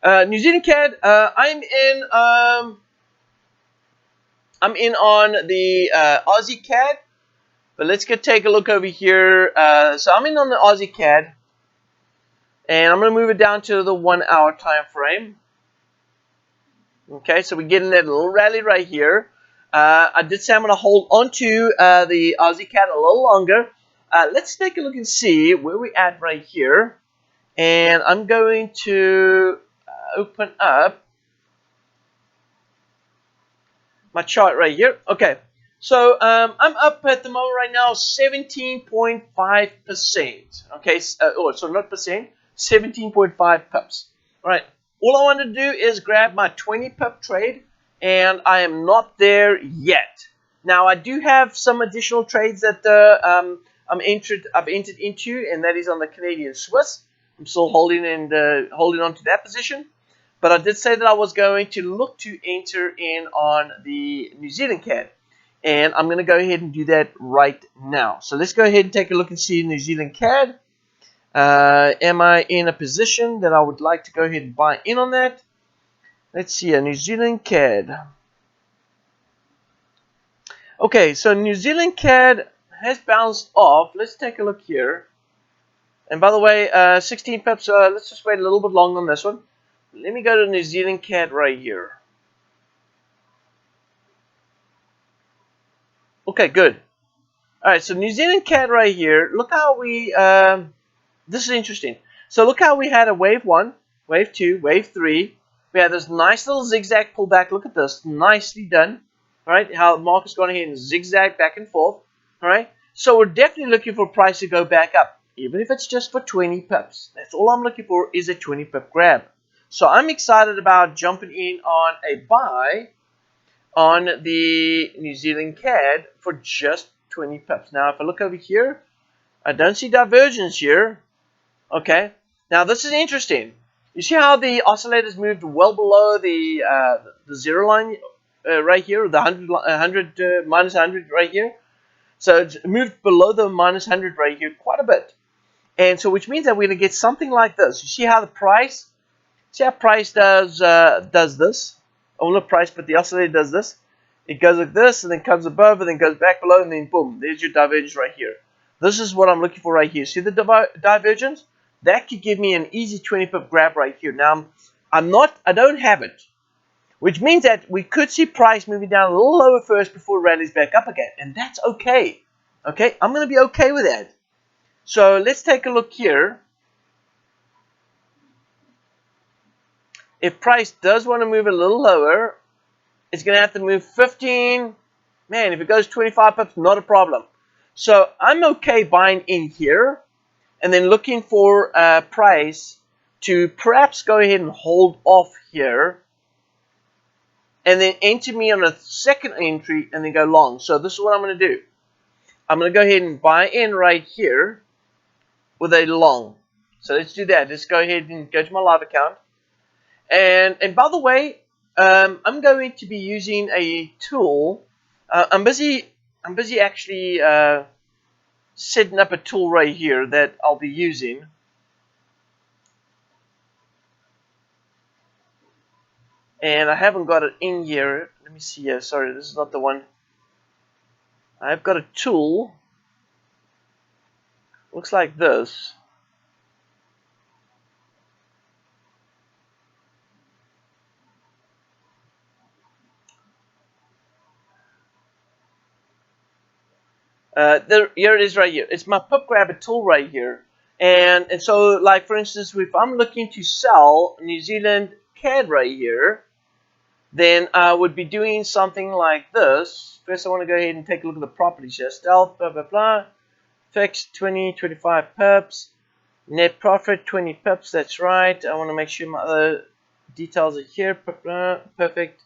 New Zealand CAD. I'm in on the Aussie CAD, but let's take a look over here. So I'm in on the Aussie CAD, and I'm going to move it down to the 1 hour time frame. Okay, so we're getting that little rally right here. I did say I'm going to hold on to the Aussie CAD a little longer. Let's take a look and see where we're at right here. And I'm going to open up my chart right here. Okay, so I'm up at the moment right now 17.5%. Okay, so not percent, 17.5 pips. All right, all I want to do is grab my 20 pip trade, and I am not there yet. Now I do have some additional trades that I've entered into, and that is on the Canadian Swiss. I'm still holding on to that position. But I did say that I was going to look to enter in on the New Zealand CAD. And I'm going to go ahead and do that right now. So let's go ahead and take a look and see New Zealand CAD. Am I in a position that I would like to go ahead and buy in on that? Let's see, a New Zealand CAD. Okay, so New Zealand CAD has bounced off. Let's take a look here. And by the way, 16 pips, let's just wait a little bit longer on this one. Let me go to New Zealand CAD right here. Okay, good. Alright, so New Zealand CAD right here. Look how we, this is interesting. So look how we had a wave 1, wave 2, wave 3. We had this nice little zigzag pullback. Look at this. Nicely done. Alright, how the market's gone ahead and zigzag back and forth. Alright, so we're definitely looking for price to go back up. Even if it's just for 20 pips. That's all I'm looking for is a 20 pip grab. So I'm excited about jumping in on a buy on the New Zealand CAD for just 20 pips. Now, if I look over here, I don't see divergence here. Okay. Now, this is interesting. You see how the oscillators moved well below the zero line right here, the 100 minus 100 right here. So it's moved below the minus 100 right here quite a bit. And so, which means that we're going to get something like this. You see how the price... See how price does this? Oh, not price, but the oscillator does this. It goes like this, and then comes above, and then goes back below, and then boom, there's your divergence right here. This is what I'm looking for right here. See the divergence? That could give me an easy 20 pip grab right here. Now, I don't have it, which means that we could see price moving down a little lower first before it rallies back up again, and that's okay. Okay, I'm going to be okay with that. So let's take a look here. If price does want to move a little lower, it's going to have to move 15. Man, if it goes 25 pips, not a problem. So I'm okay buying in here and then looking for price to perhaps go ahead and hold off here and then enter me on a second entry and then go long. So this is what I'm going to do. I'm going to go ahead and buy in right here with a long. So let's do that. Let's go ahead and go to my live account. And by the way, I'm going to be using a tool. I'm busy actually setting up a tool right here that I'll be using. And I haven't got it in here. Let me see here. Sorry, this is not the one. I've got a tool. Looks like this. Here it is right here. It's my Pip Grabber tool right here. And so, like for instance, if I'm looking to sell New Zealand CAD right here, then I would be doing something like this. First, I want to go ahead and take a look at the properties here. Stealth, blah, blah, blah. Fixed 20, 25 pips. Net profit, 20 pips. That's right. I want to make sure my other details are here. Perfect.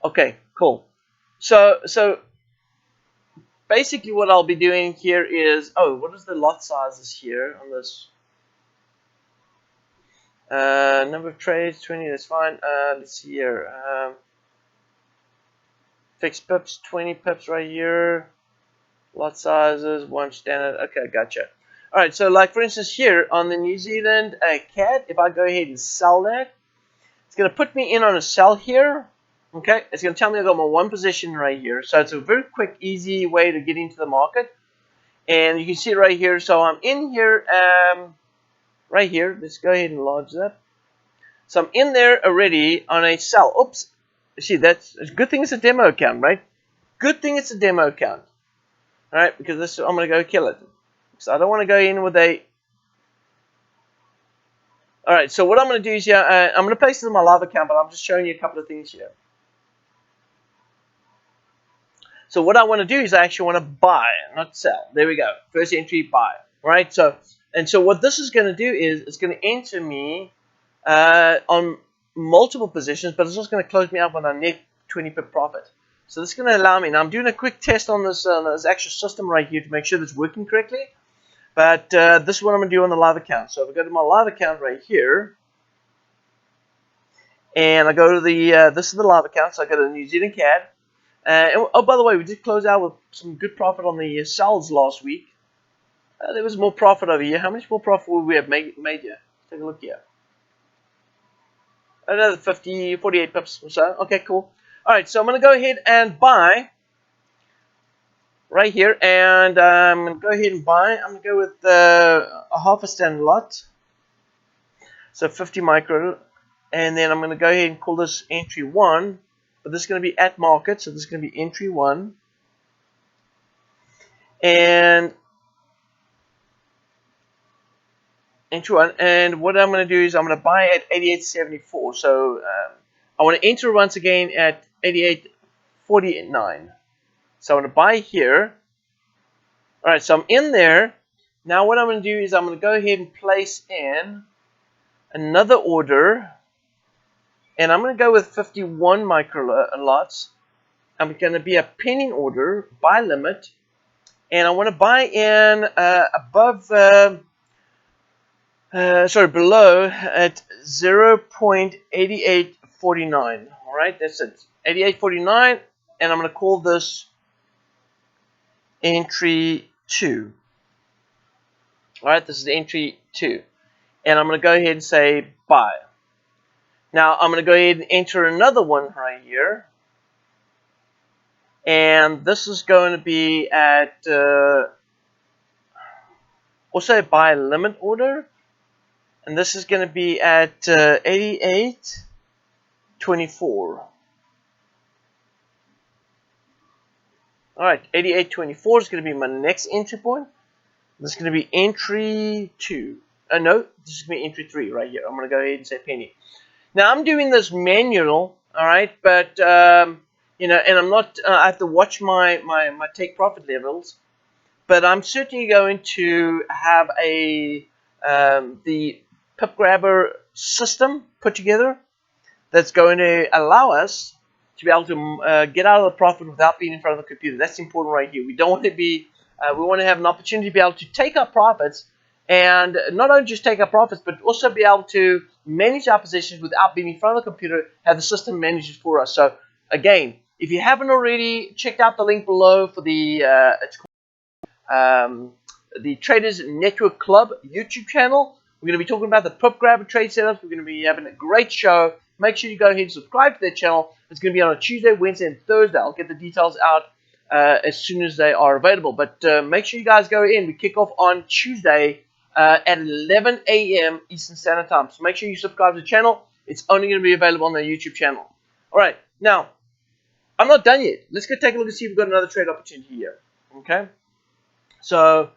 Okay, cool. So basically what I'll be doing here is, what is the lot sizes here on this? Number of trades, 20, that's fine. Let's see here. Fixed pips, 20 pips right here. Lot sizes, 1 standard. Okay, gotcha. Alright, so like for instance here on the New Zealand CAD, if I go ahead and sell that, it's going to put me in on a sell here. Okay, it's going to tell me I've got my one position right here. So it's a very quick, easy way to get into the market. And you can see it right here. So I'm in here, right here. Let's go ahead and lodge that. So I'm in there already on a sell. Oops. See, that's a good thing it's a demo account, right? Good thing it's a demo account. All right, because this, I'm going to go kill it. So I don't want to go in with a... All right, so what I'm going to do is here, I'm going to place this in my live account, but I'm just showing you a couple of things here. So what I want to do is I actually want to buy, not sell. There we go. First entry, buy. Right? So what this is going to do is it's going to enter me on multiple positions, but it's also going to close me up on a net 20 pip profit. So this is going to allow me. Now I'm doing a quick test on this actual system right here to make sure that it's working correctly. But this is what I'm going to do on the live account. So if I go to my live account right here, and I go to the, this is the live account, so I go to the New Zealand CAD. And, oh, by the way, we did close out with some good profit on the sells last week. There was more profit over here. How much more profit would we have made here? Take a look here. Another 48 pips or so. Okay, cool. All right, so I'm going to go ahead and buy right here. And I'm going to go ahead and buy. I'm going to go with a half a standard lot. So 50 micro. And then I'm going to go ahead and call this entry 1. But this is going to be at market. So this is going to be entry 1. And entry 1. And what I'm going to do is I'm going to buy at 88.74. So I want to enter once again at 88.49. So I want to buy here. All right, so I'm in there. Now what I'm going to do is I'm going to go ahead and place in another order. And I'm going to go with 51 micro lots. I'm going to be a pending order, buy limit. And I want to buy in above, below at 0.8849. All right, that's it. 88.49. And I'm going to call this entry 2. All right, this is entry 2. And I'm going to go ahead and say buy. Now, I'm going to go ahead and enter another one right here. And this is going to be at also a buy limit order. And this is going to be at 88.24. Alright, 88.24 is going to be my next entry point. This is going to be entry 2. No, this is going to be entry 3 right here. I'm going to go ahead and say penny. Now I'm doing this manual, all right, but you know, and I'm not. I have to watch my take profit levels, but I'm certainly going to have a the Pip Grabber system put together that's going to allow us to be able to get out of the profit without being in front of the computer. That's important right here. We don't want to be. We want to have an opportunity to be able to take our profits. And not only just take our profits, but also be able to manage our positions without being in front of the computer, have the system manage it for us. So, again, if you haven't already, checked out the link below for the Traders Network Club YouTube channel. We're going to be talking about the Pip Grabber trade setups. We're going to be having a great show. Make sure you go ahead and subscribe to that channel. It's going to be on a Tuesday, Wednesday, and Thursday. I'll get the details out as soon as they are available. But make sure you guys go in. We kick off on Tuesday at 11 a.m. Eastern Standard Time. So make sure you subscribe to the channel. It's only going to be available on the YouTube channel. All right. Now, I'm not done yet. Let's go take a look and see if we've got another trade opportunity here. Okay. So,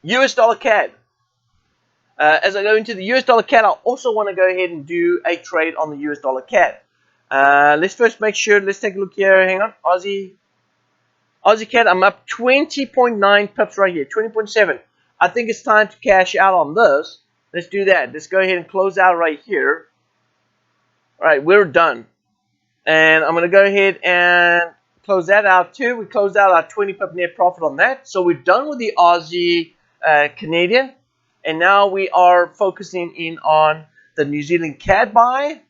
US dollar CAD. As I go into the US dollar CAD, I also want to go ahead and do a trade on the US dollar CAD. Let's first make sure. Let's take a look here. Hang on. Aussie CAD, I'm up 20.9 pips right here, 20.7. I think it's time to cash out on this. Let's do that. Let's go ahead and close out right here. All right, we're done. And I'm going to go ahead and close that out too. We closed out our 20 pip net profit on that. So we're done with the Aussie Canadian. And now we are focusing in on the New Zealand CAD buy.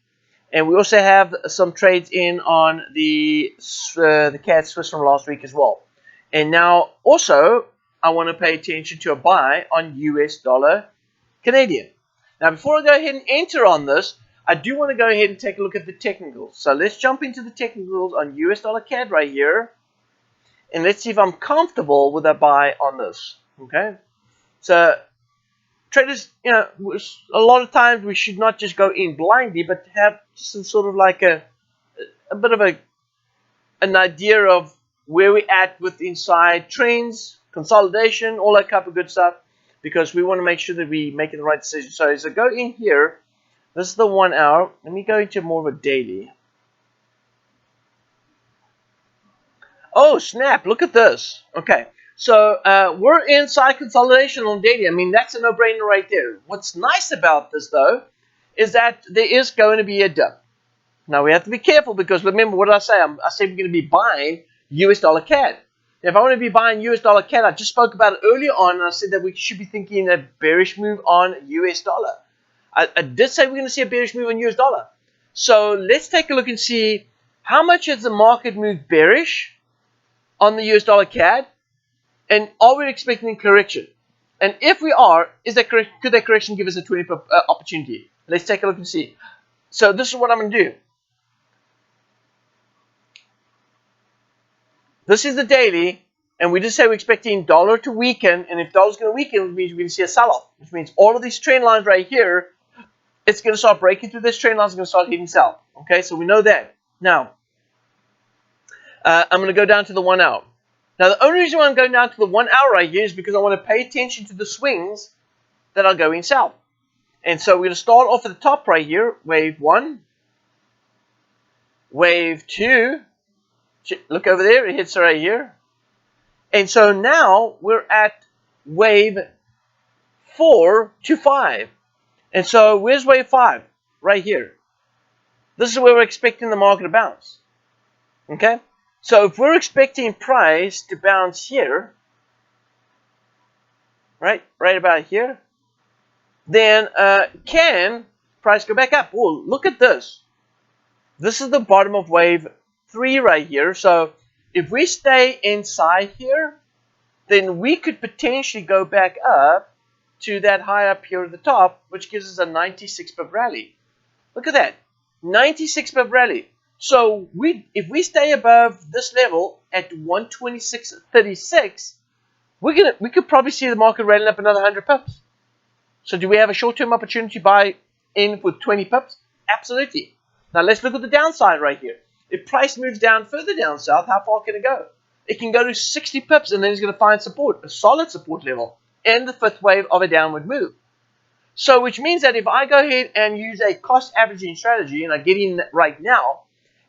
And we also have some trades in on the CAD Swiss from last week as well. And now also I want to pay attention to a buy on US dollar Canadian. Now before I go ahead and enter on this, I do want to go ahead and take a look at the technicals. So let's jump into the technicals on US dollar CAD right here. And let's see if I'm comfortable with a buy on this. Okay. So traders, you know, a lot of times we should not just go in blindly, but have some sort of like a bit of an idea of where we're at with inside trends, consolidation, all that type of good stuff. because we want to make sure that we make the right decision. So go in here. This is the 1 hour. Let me go into more of a daily. Oh, snap. Look at this. Okay. So we're inside consolidation on daily. I mean, that's a no-brainer right there. What's nice about this, though, is that there is going to be a dip. Now, we have to be careful because remember, what did I say? I said we're going to be buying US dollar CAD. Now, if I want to be buying US dollar CAD, I just spoke about it earlier on, and I said that we should be thinking a bearish move on US dollar. I did say we're going to see a bearish move on US dollar. So let's take a look and see how much has the market moved bearish on the US dollar CAD, and are we expecting a correction? And if we are, could that correction give us a 20 pip opportunity? Let's take a look and see. So this is what I'm going to do. This is the daily, and we just say we're expecting dollar to weaken, and if dollar's going to weaken, it means we're going to see a sell-off, which means all of these trend lines right here, it's going to start breaking through this trend line, it's going to start hitting sell. Okay, so we know that. Now, I'm going to go down to the 1 hour. Now, the only reason why I'm going down to the 1 hour right here is because I want to pay attention to the swings that are going south. And so we're going to start off at the top right here, wave 1, wave 2, look over there, it hits right here. And so now we're at wave 4 to 5. And so where's wave 5? Right here. This is where we're expecting the market to bounce. Okay? So if we're expecting price to bounce here, right about here, then can price go back up? Oh, look at this. This is the bottom of wave 3 right here. So if we stay inside here, then we could potentially go back up to that high up here at the top, which gives us a 96 pip rally. Look at that, 96 pip rally. So if we stay above this level at 126.36, we could probably see the market rallying up another 100 pips. So do we have a short-term opportunity to buy in with 20 pips? Absolutely. Now let's look at the downside right here. If price moves down further down south, how far can it go? It can go to 60 pips, and then it's going to find support, a solid support level, and the fifth wave of a downward move. So which means that if I go ahead and use a cost averaging strategy, and I get in right now,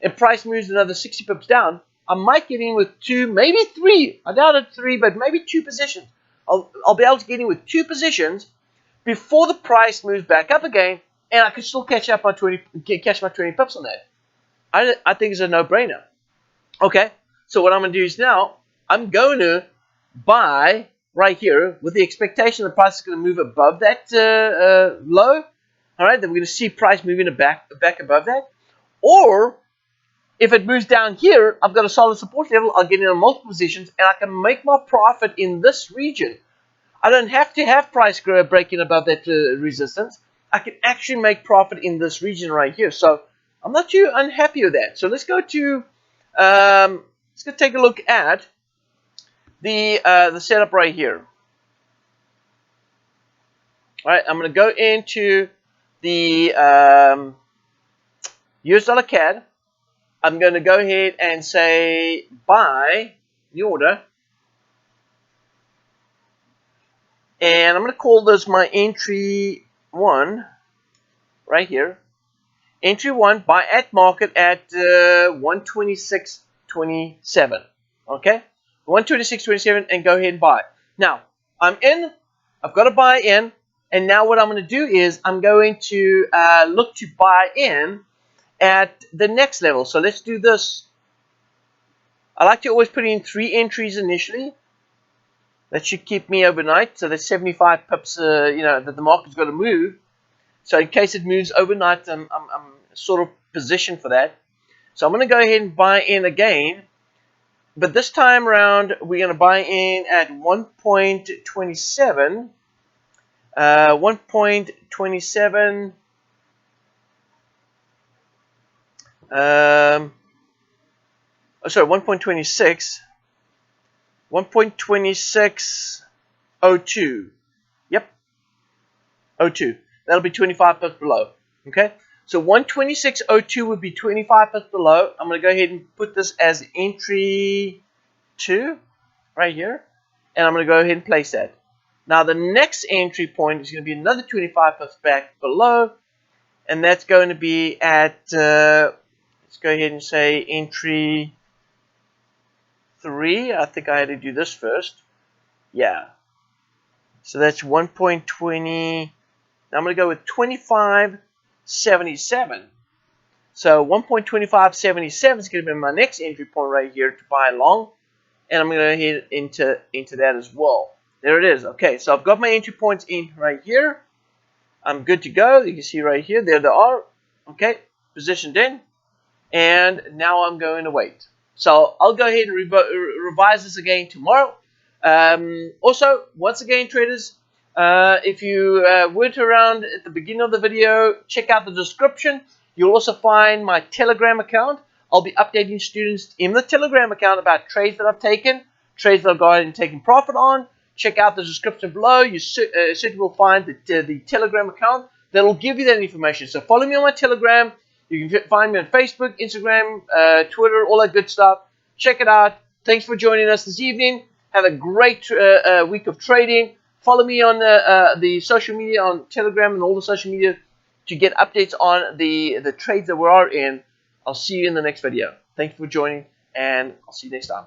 and price moves another 60 pips down, I might get in with 2, maybe 3. I doubt it 3, but maybe 2 positions. I'll be able to get in with 2 positions before the price moves back up again, and I could still catch my 20 pips on that. I think it's a no-brainer. Okay, so what I'm going to do is now I'm going to buy right here with the expectation the price is going to move above that low. All right, then we're going to see price moving back above that. Or if it moves down here, I've got a solid support level. I'll get in on multiple positions, and I can make my profit in this region. I don't have to have price breaking above that resistance. I can actually make profit in this region right here. So I'm not too unhappy with that. So let's go to let's go take a look at the setup right here. All right, I'm going to go into the US dollar CAD. I'm going to go ahead and say buy the order. And I'm going to call this my entry 1 right here. Entry 1, buy at market at 126.27. Okay? 126.27, and go ahead and buy. Now, I'm in. I've got to buy in. And now what I'm going to do is I'm going to look to buy in at the next level. So let's do this. I like to always put in 3 entries initially. That should keep me overnight. So that's 75 pips, that the market's got to move. So in case it moves overnight, I'm sort of positioned for that. So I'm going to go ahead and buy in again. But this time around, we're going to buy in at 1.27. 1.27. Sorry, 1.26. 1.2602. Yep. 02. That'll be 25 pips below. Okay. So 126.02 would be 25 pips below. I'm going to go ahead and put this as entry 2 right here. And I'm going to go ahead and place that. Now the next entry point is going to be another 25 pips back below, and that's going to be at, let's go ahead and say entry 3. I think I had to do this first. Yeah. So that's 1.20. Now I'm going to go with 25.77. So 1.2577 is going to be my next entry point right here to buy long. And I'm going to head into that as well. There it is. Okay, so I've got my entry points in right here. I'm good to go. You can see right here. There they are. Okay, positioned in. And now I'm going to wait. So I'll go ahead and revise this again tomorrow. Also, once again, traders, if you weren't around at the beginning of the video, check out the description. You'll also find my Telegram account. I'll be updating students in the Telegram account about trades that I've taken, trades that I've gone and taken profit on. Check out the description below. You certainly will find the Telegram account that will give you that information. So follow me on my Telegram. You can find me on Facebook, Instagram, Twitter, all that good stuff. Check it out. Thanks for joining us this evening. Have a great week of trading. Follow me on the social media, on Telegram and all the social media to get updates on the trades that we are in. I'll see you in the next video. Thank you for joining, and I'll see you next time.